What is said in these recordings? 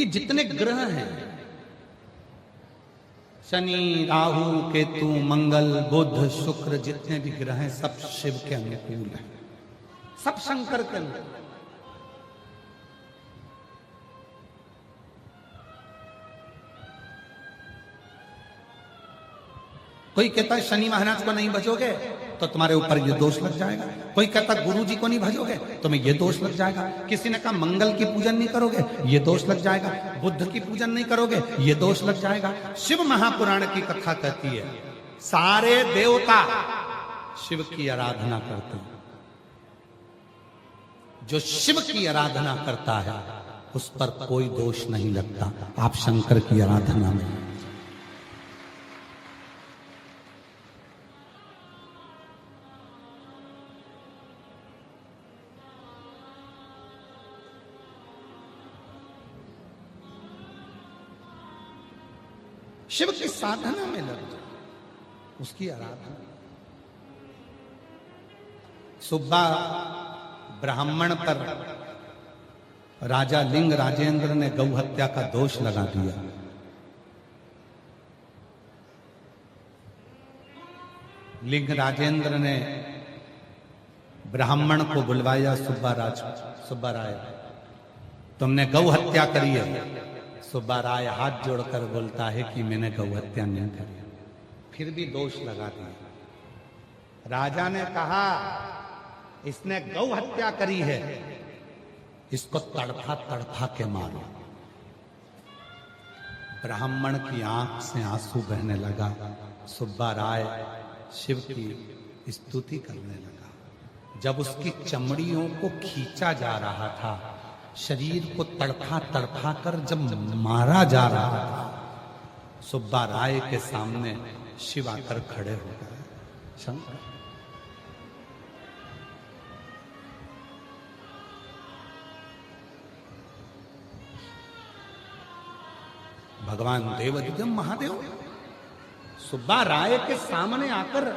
कि जितने ग्रह हैं, शनि, राहु, केतु, मंगल, बुध, शुक्र, जितने भी ग्रह हैं सब शिव के अनुकूल हैं, सब शंकर के अनुकूल। कोई कहता है शनि महाराज को नहीं भजोगे तो तुम्हारे ऊपर ये दोष लग जाएगा, कोई कहता गुरु जी को नहीं भजोगे तुम्हें ये दोष लग जाएगा, किसी ने कहा मंगल की पूजन नहीं करोगे ये दोष लग जाएगा, बुद्ध की पूजन नहीं करोगे ये दोष लग जाएगा। शिव महापुराण की कथा कहती है सारे देवता शिव की आराधना करते हैं, जो शिव की आराधना करता है उस पर कोई दोष नहीं लगता। आप शंकर की आराधना में, शिव की साधना में लग जाए, उसकी आराधना। सुब्बा ब्राह्मण पर राजा लिंग राजेंद्र ने गौ हत्या का दोष लगा दिया। लिंग राजेंद्र ने ब्राह्मण को बुलवाया, सुब्बा राय तुमने गौ हत्या करी है। सुब्बा राय हाथ जोड़कर बोलता है कि मैंने गौ हत्या नहीं करी, फिर भी दोष लगा दिया। राजा ने कहा इसने गौ हत्या करी है, इसको तड़फा तड़फा के मारो। ब्राह्मण की आंख से आंसू बहने लगा। सुब्बा राय शिव की स्तुति करने लगा। जब उसकी चमड़ियों को खींचा जा रहा था, शरीर को तड़फा तड़फा कर जब मारा जा रहा था, सुब्बा राय के सामने शिव आकर खड़े हो गए। शंकर भगवान देवदिगम महादेव सुब्बा राय के सामने आकर,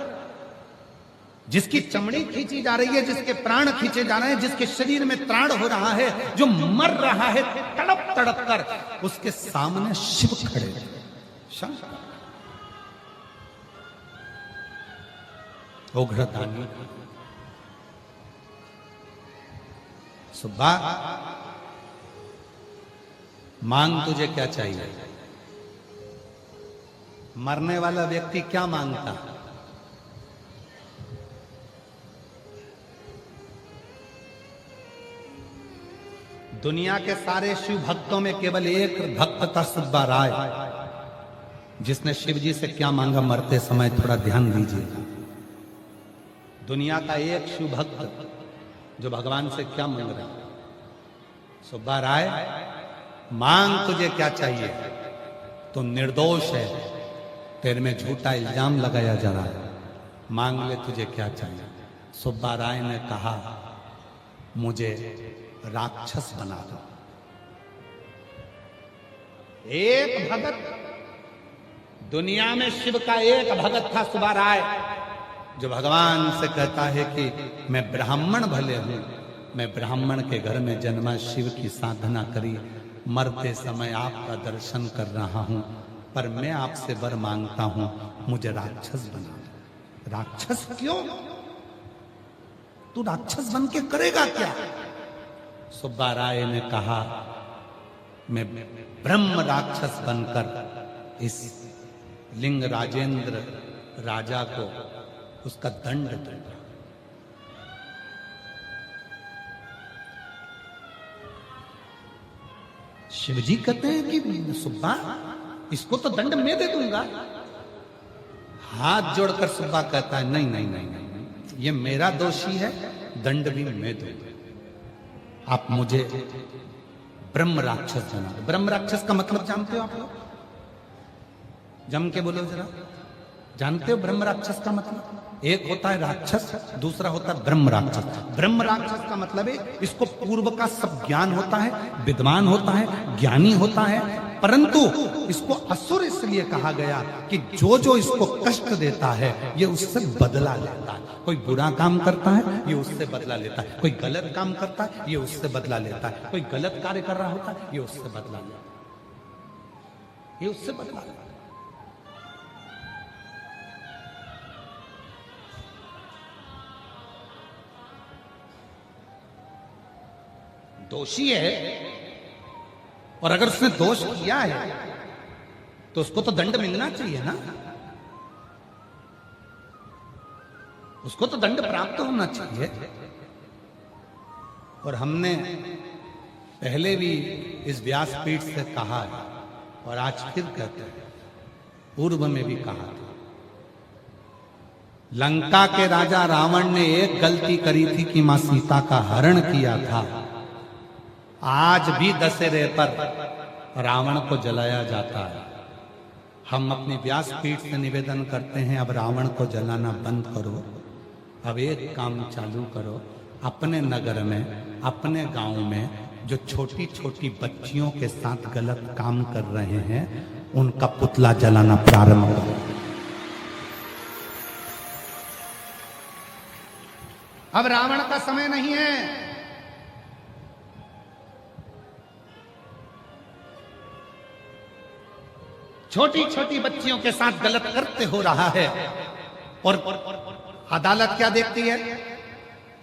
जिसकी चमड़ी खींची जा रही है, जिसके प्राण खींचे जा रहे हैं, जिसके शरीर में त्राण हो रहा है, जो मर रहा है तड़प तड़प कर, उसके सामने शिव खड़े थे। शंकर उग्रदानी, सुब्बा मांग तुझे क्या चाहिए? मरने वाला व्यक्ति क्या मांगता? दुनिया के सारे शिव भक्तों में केवल एक भक्त था, सुब्बा राय, जिसने शिव जी से क्या मांगा। मरते समय थोड़ा ध्यान दीजिएगा। दुनिया का एक शिव भक्त जो भगवान से क्या मांग रहा है? सुब्बा राय मांग तुझे क्या चाहिए? तो निर्दोष है, तेरे में झूठा इल्जाम लगाया जा रहा है, मांग ले तुझे क्या चाहिए। सुब्बा राय ने कहा मुझे राक्षस बना दो। एक भगत, दुनिया में शिव का एक भगत था सुब्बा राय, जो भगवान से कहता है कि मैं ब्राह्मण भले हूं, मैं ब्राह्मण के घर में जन्मा, शिव की साधना करी, मरते समय आपका दर्शन कर रहा हूं, पर मैं आपसे वर मांगता हूं, मुझे राक्षस बना दो। राक्षस क्यों? तू राक्षस बन के करेगा क्या? सुब्बा राय ने कहा मैं ब्रह्म राक्षस बनकर इस लिंग राजेंद्र राजा को उसका दंड दूंगा। शिवजी कहते हैं कि सुब्बा इसको तो दंड मैं दे दूंगा। हाथ जोड़कर सुब्बा कहता है नहीं नहीं नहीं नहीं, ये मेरा दोषी है, दंड भी मैं दूंगा। आप मुझे ब्रह्म राक्षस बना दो। ब्रह्म राक्षस का मतलब जानते हो आप लोग? जम के बोलो जरा, जानते हो ब्रह्म राक्षस का मतलब? एक होता है राक्षस, दूसरा होता है ब्रह्म राक्षस। ब्रह्म राक्षस का मतलब है इसको पूर्व का सब ज्ञान होता है, विद्वान होता है, ज्ञानी होता है, परंतु इसको असुर इसलिए कहा गया कि जो जो इसको कष्ट देता है ये उससे बदला लेता है। कोई बुरा काम करता है ये उससे बदला लेता है, कोई गलत काम करता है ये उससे बदला लेता है, कोई गलत कार्य कर रहा होता है ये उससे बदला लेता है। ये उससे बदला है। दोषी है, और अगर उसने दोष किया है तो उसको तो दंड मिलना चाहिए ना, उसको तो दंड प्राप्त होना चाहिए। और हमने पहले भी इस व्यासपीठ से कहा है और आज फिर कहते हैं, पूर्व में भी कहा था, लंका के राजा रावण ने एक गलती करी थी कि मां सीता का हरण किया था। आज भी दशहरे पर रावण को जलाया जाता है। हम अपनी व्यासपीठ से निवेदन करते हैं, अब रावण को जलाना बंद करो। अब एक काम चालू करो, अपने नगर में, अपने गांव में जो छोटी छोटी बच्चियों के साथ गलत काम कर रहे हैं, उनका पुतला जलाना प्रारंभ करो। अब रावण का समय नहीं है। छोटी छोटी बच्चियों के साथ गलत करते हो रहा है, और अदालत क्या देखती है?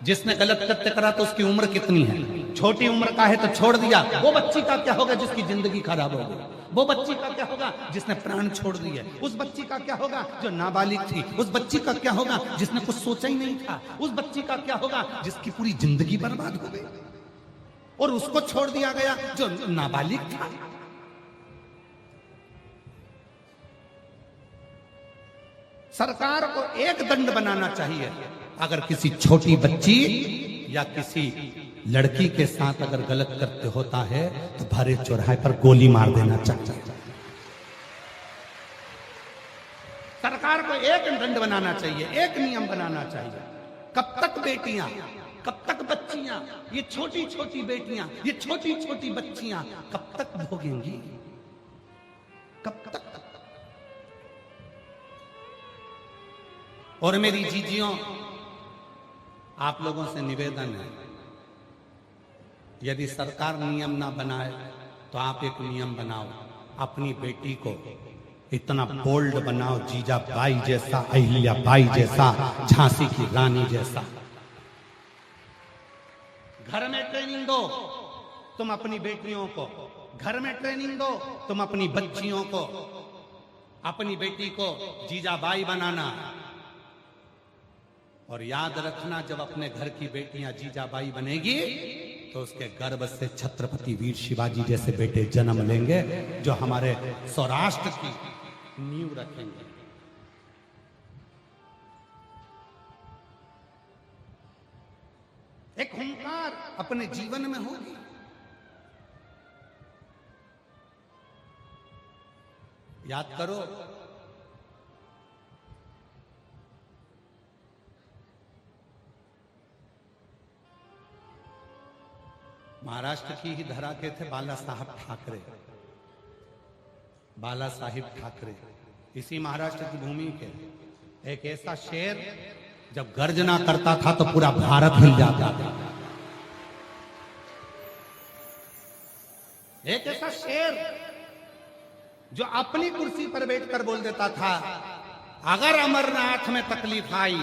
जिसने गलत कृत्य करा तो उसकी उम्र कितनी है? छोटी उम्र का है तो छोड़ दिया। वो बच्ची का क्या होगा जिसकी जिंदगी खराब हो गई? वो बच्ची का क्या होगा जिसने प्राण छोड़ दिए? उस बच्ची का क्या होगा जो नाबालिग थी? उस बच्ची का क्या होगा जिसने कुछ सोचा ही नहीं था? उस बच्ची का क्या होगा जिसकी पूरी जिंदगी बर्बाद हो गई? और उसको छोड़ दिया गया जो नाबालिग था। सरकार को एक दंड बनाना चाहिए, अगर किसी छोटी बच्ची या किसी लड़की के साथ अगर गलत करते होता है तो भरे चौराहे पर गोली मार देना चाहिए। सरकार को एक दंड बनाना चाहिए, एक नियम बनाना चाहिए। कब तक बेटियां, कब तक बच्चियां, ये छोटी छोटी बेटियां, ये छोटी छोटी बच्चियां कब तक भोगेंगी? कब तक? और मेरी जीजियों, आप लोगों से निवेदन है, यदि सरकार नियम ना बनाए तो आप एक नियम बनाओ, अपनी बेटी को इतना बोल्ड बनाओ, जीजा बाई जैसा, अहिल्या बाई जैसा, झांसी की रानी जैसा। घर में ट्रेनिंग दो तुम अपनी बेटियों को, घर में ट्रेनिंग दो तुम अपनी बच्चियों को, अपनी बेटी को जीजा बाई बनाना। और याद रखना, जब अपने घर की बेटियां जीजाबाई बनेगी तो उसके गर्भ से छत्रपति वीर शिवाजी जैसे बेटे जन्म लेंगे, जो हमारे सौराष्ट्र की नींव रखेंगे। एक हुंकार अपने जीवन में होगी। याद करो, महाराष्ट्र की ही धरा के थे बाला साहब ठाकरे, बाला साहिब ठाकरे, इसी महाराष्ट्र की भूमि के। एक ऐसा शेर जब गर्जना करता था तो पूरा भारत हिल जाता था। एक ऐसा शेर जो अपनी कुर्सी पर बैठकर बोल देता था, अगर अमरनाथ में तकलीफ आई,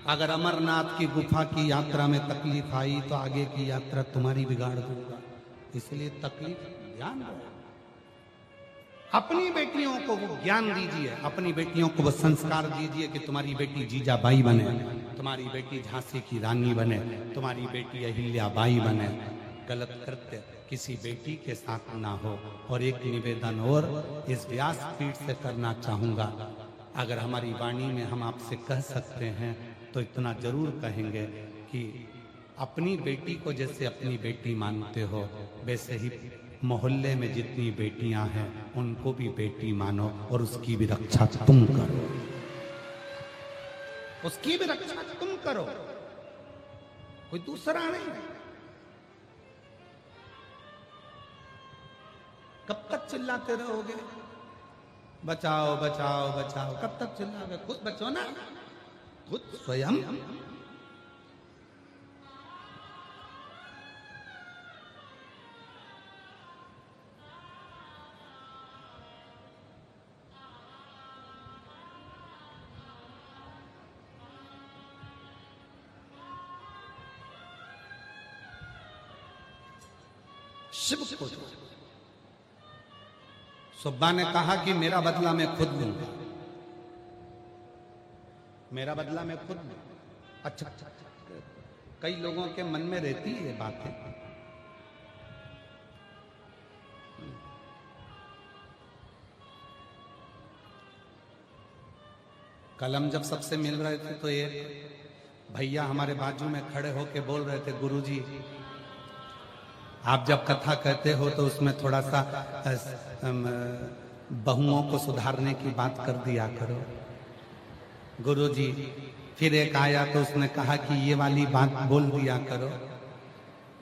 अगर अमरनाथ की गुफा की यात्रा में तकलीफ आई तो आगे की यात्रा तुम्हारी बिगाड़ दूंगा, इसलिए तकलीफ ध्यान रखो। अपनी बेटियों को वो ज्ञान दीजिए, अपनी बेटियों को वो संस्कार दीजिए कि तुम्हारी बेटी जीजाबाई बने, तुम्हारी बेटी झांसी की रानी बने, तुम्हारी बेटी अहिल्याबाई बने। गलत कृत्य किसी बेटी के साथ ना हो। और एक निवेदन और इस व्यासपीठ से करना चाहूंगा, अगर हमारी वाणी में हम आपसे कह सकते हैं तो इतना जरूर कहेंगे कि अपनी बेटी को जैसे अपनी बेटी मानते हो, वैसे ही मोहल्ले में जितनी बेटियां हैं उनको भी बेटी मानो और उसकी भी रक्षा तुम करो, उसकी भी रक्षा तुम करो, कोई दूसरा नहीं। कब तक चिल्लाते रहोगे बचाओ बचाओ बचाओ? कब तक चिल्लाओगे? खुद बचो ना, खुद स्वयं। शिव को जो। सुब्बा ने कहा कि मेरा बदला मैं खुद लूंगा, मेरा बदला मैं खुद लूंगा। अच्छा, कई लोगों के मन में रहती है ये बातें। कल हम जब सबसे मिल रहे थे तो एक भैया हमारे बाजू में खड़े होके बोल रहे थे, गुरुजी आप जब कथा कहते हो तो उसमें थोड़ा सा बहुओं को सुधारने की बात कर दिया करो गुरुजी। फिर एक आया तो उसने कहा कि ये वाली बात बोल दिया करो।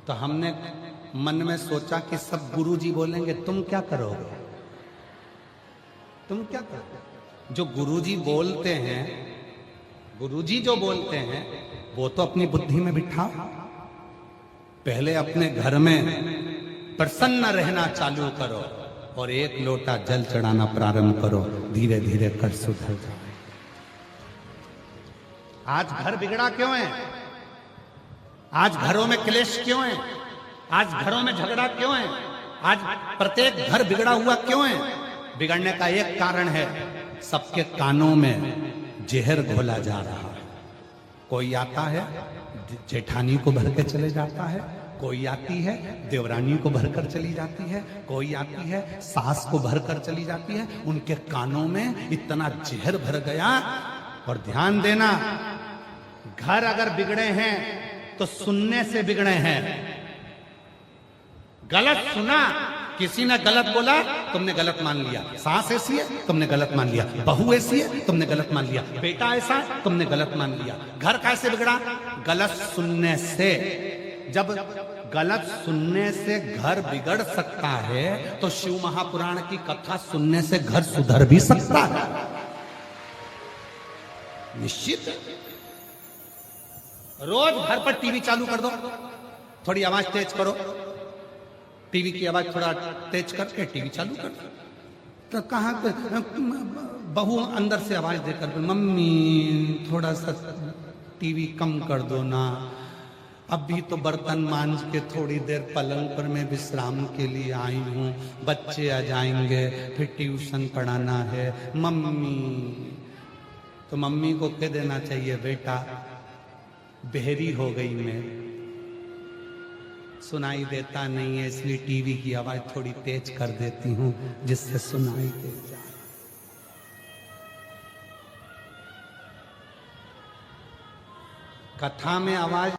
तो हमने मन में सोचा कि सब गुरुजी बोलेंगे, तुम क्या करोगे? तुम क्या करोगे? जो गुरुजी बोलते हैं, गुरुजी जो बोलते हैं वो तो अपनी बुद्धि में बिठाओ। पहले अपने घर में प्रसन्न रहना चालू करो और एक लोटा जल चढ़ाना प्रारंभ करो, धीरे धीरे कर सुधर जाओ। आज घर बिगड़ा क्यों है? आज घरों में क्लेश क्यों है? आज घरों में झगड़ा क्यों है? आज प्रत्येक घर बिगड़ा हुआ क्यों है? बिगड़ने का एक कारण है, सबके कानों में जहर घोला जा रहा है। कोई आता है जेठानी को भर के चले जाता है, कोई आती है देवरानी को भरकर चली जाती है, कोई आती है सास को भरकर चली जाती है। उनके कानों में इतना जहर भर गया। और ध्यान देना, घर अगर बिगड़े हैं तो सुनने से बिगड़े हैं। गलत सुना, किसी ने गलत बोला, तुमने गलत मान लिया। सास ऐसी है, तुमने गलत मान लिया। बहू ऐसी है, तुमने गलत मान लिया। बेटा ऐसा है, तुमने गलत मान लिया। घर कैसे बिगड़ा? गलत सुनने से। जब गलत सुनने से घर बिगड़ सकता है तो शिव महापुराण की कथा सुनने से घर सुधर भी सकता है, निश्चित। रोज घर पर टीवी चालू कर दो, थोड़ी आवाज तेज करो, टीवी की आवाज थोड़ा तेज करके टीवी चालू कर दो। तो कहाँ बहू अंदर से आवाज देकर, मम्मी थोड़ा सा टीवी कम कर दो ना, अभी तो बर्तन मांज के थोड़ी देर पलंग पर मैं विश्राम के लिए आई हूँ, बच्चे आ जाएंगे फिर ट्यूशन पढ़ाना है मम्मी। तो मम्मी को कह देना चाहिए, बेटा बहरी हो गई मैं, सुनाई देता नहीं है, इसलिए टीवी की आवाज थोड़ी तेज कर देती हूँ जिससे सुनाई दे जाए। कथा में आवाज